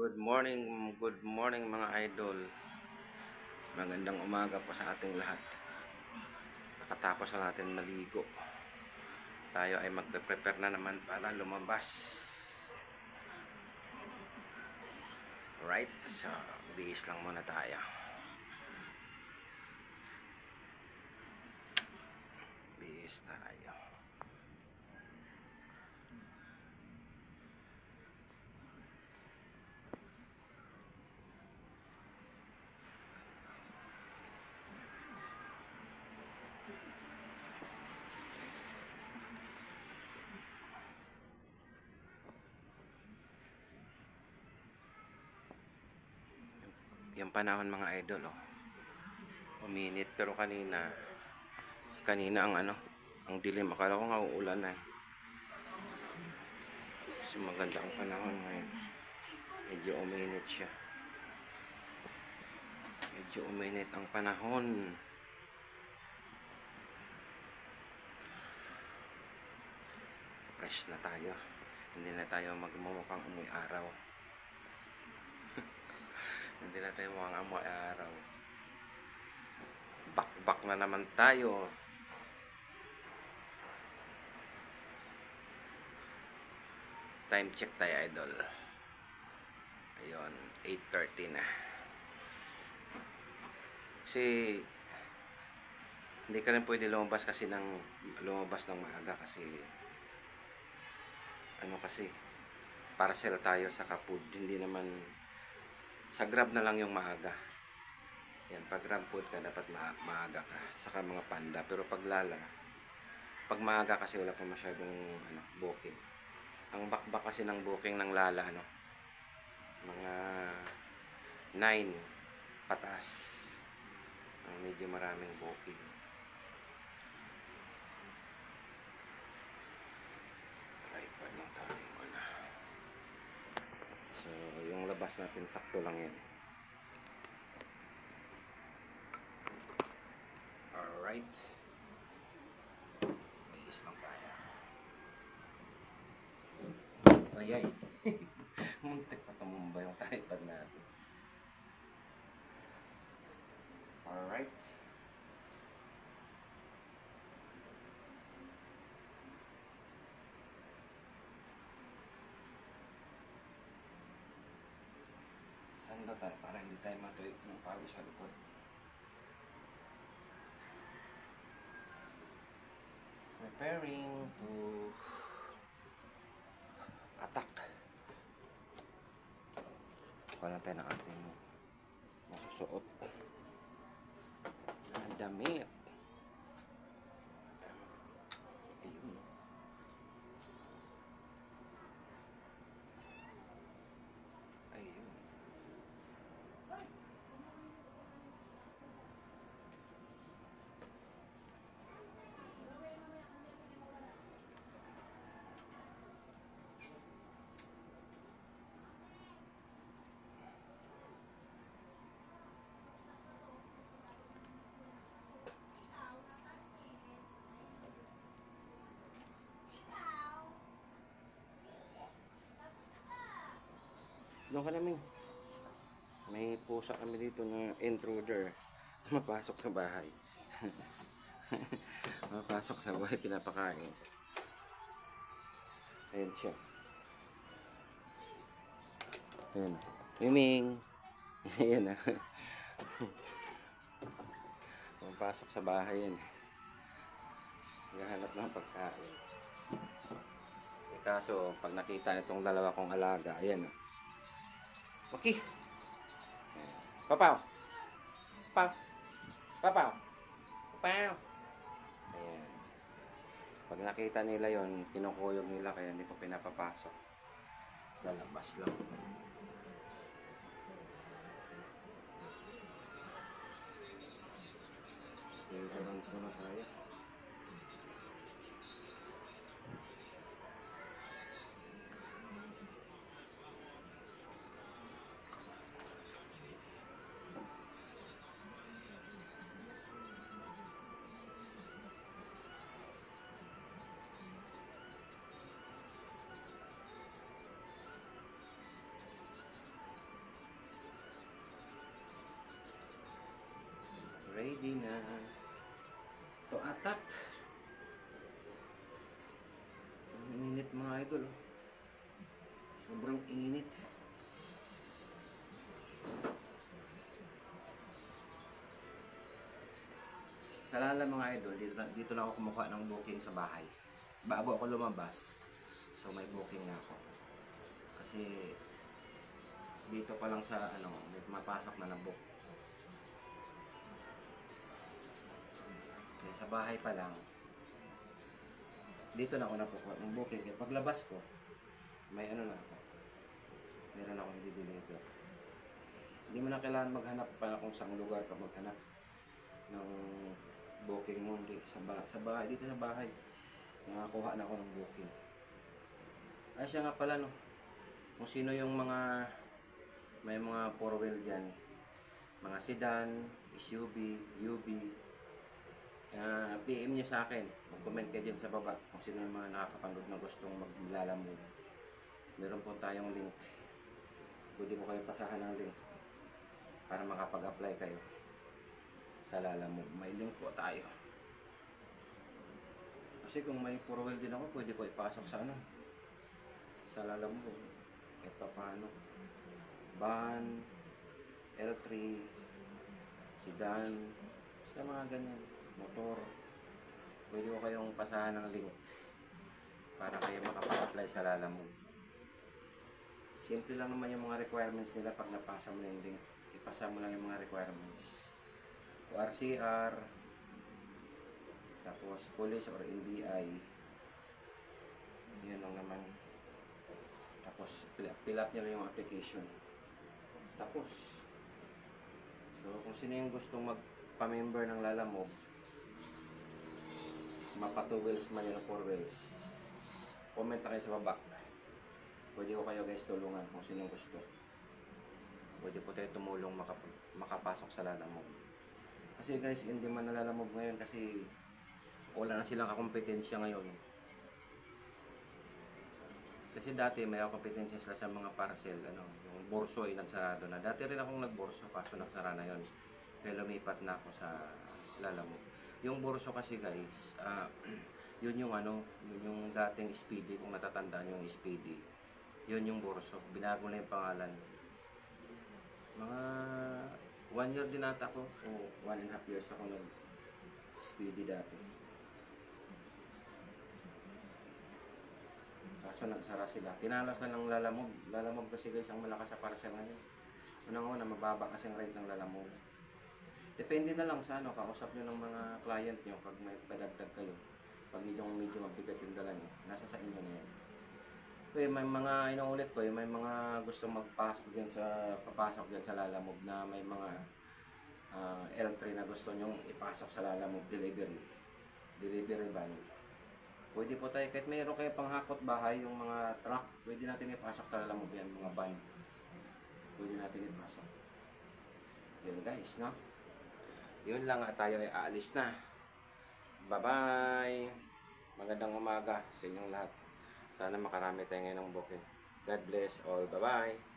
Good morning mga idol. Magandang umaga po sa ating lahat. Nakatapos na natin maligo. Tayo ay magpe-prepare na naman para lumabas. Right? So, bihis lang muna tayo. Bihis tayo. Yung panahon mga idol, uminit, pero kanina ang dilim, akala ko nga uulan na. So maganda ang panahon ngayon. Medyo uminit siya. Medyo uminit ang panahon. Fresh na tayo. Hindi na tayo magmumukhang umuwi araw. Hindi na tayo mukhang amoy araw. Back na naman tayo. Time check tayo idol. Ayun, 8:30 na. Kasi hindi ka rin pwede lumabas ng maaga kasi parcel tayo sa food. Hindi naman sa Grab na lang yung maaga. Yan, pag Grab food ka dapat maaga ka saka mga panda, pero pag pag maaga kasi wala pa masyadong booking. Ang bakbak kasi ng booking ng Lala mga 9 pataas. Medyo maraming booking. Tripod lang tayo muna. So yung labas natin sakto lang yan. Alright, bilis lang tayo. Ayay. Muntik pa tumumba yung tripod natin. Alright. Saan ba tayo para hindi tayo matuig ng pawis sa likod? Preparing to attack. Kuha lang tayo ng ating masusuot na damit. Ayun. Ayun. Doon ka namin. May pusa kami dito na intruder. Mapasok sa bahay. Mapasok sa bahay, pinapakain. Ayan siya. Ayan. Miming. Ayan na. Mapasok sa bahay yan. Naghahanap ng pagkain. Kaso, pag nakita itong dalawa kong alaga, ayan. Okay. Papaw. Papaw. Papaw. Papaw. Ayan. Pag nakita nila yon, kinukuyog nila, kaya hindi ko pinapapasok. Sa labas lang. Dito lang po na tayo. ready na to attack. Ang init mga idol. Sobrang init. Sa Lala mga idol, dito na ako kumukuha ng booking sa bahay. Bago ako lumabas, so may booking na ako. Kasi dito pa lang sa may mapasok na book. Kaya sa bahay pa lang, dito na ako nakukuha ng booking. Kaya paglabas ko, may na ako. Meron akong i-deliver. Hindi mo na kailangan maghanap pa kung saan lugar ka maghanap ng booking mo. Sa bahay, dito sa bahay, nakakuha na ako ng booking. Ay siya nga pala kung sino yung may mga 4-wheel dyan, mga sedan, SUV, UV, PM nyo sa akin, mag-comment kayo dyan sa baba kung sino yung mga nakakapanood na gustong maglalamove. Meron po tayong link, pwede ko kayo pasahan ng link para makapag-apply kayo sa Lalamove. May link po tayo. Kasi kung may 4-wheel din ako, pwede ko ipasok sa sa Lalamove. Ito paano? Van, L3, sedan, basta mga ganyan, motor. Pwede ko kayong pasahan ng link para kayo makapag-apply sa Lalamove. Simple lang naman yung mga requirements nila pag napasa mo yung link. Ipasa mo lang yung mga requirements. RCR, tapos police or NBI, yun lang naman. Tapos fill up nyo lang yung application. Tapos so kung sino yung gustong magpa-member ng Lalamove, mapa 2 wheels man yun o 4 wheels, comment na kayo sa baba. Pwede ko kayo guys tulungan kung sino gusto. Pwede po tayo tumulong makapasok sa Lalamove. Kasi guys, hindi man nalalamove ngayon kasi wala na silang kakompetensya ngayon. Kasi dati may kompetensya sila sa mga parcel, yung borso ay nagsarado na. Dati rin akong nagborso kaso nagsara na yun. Kaya lumipat na ako sa Lalamove. Yung borso kasi guys, yun yung yun yung dating Speedy, kung natatandaan yung Speedy. Yun yung borso, binago na yung pangalan. Mga 1 year din ata ako, o 1.5 years ako nag-Speedy dati. Kaso nagsara sila. Tinalas na ng Lalamove. Lalamove kasi guys, ang malakas sa parcel ngayon. Unang-una, mababa kasi ang rate ng Lalamove. Depende na lang sa kausap nyo ng mga client nyo pag may padagdag kayo. Pag yung medyo mabigat yung dala nyo, nasa sa inyo na yan. Okay, may mga inuulit ko, may mga gusto papasok dyan sa Lalamove na may mga L3 na gusto nyong ipasok sa Lalamove delivery van. Pwede po tayo, kahit mayroon kayo panghakot bahay, yung mga truck, pwede natin ipasok sa Lalamove yan, mga van. Pwede natin ipasok. Yun guys, no? Yun lang at tayo ay aalis na. Bye-bye! Magandang umaga sa inyong lahat. Sana makarami tayo ngayon ng booking. God bless all. Bye-bye!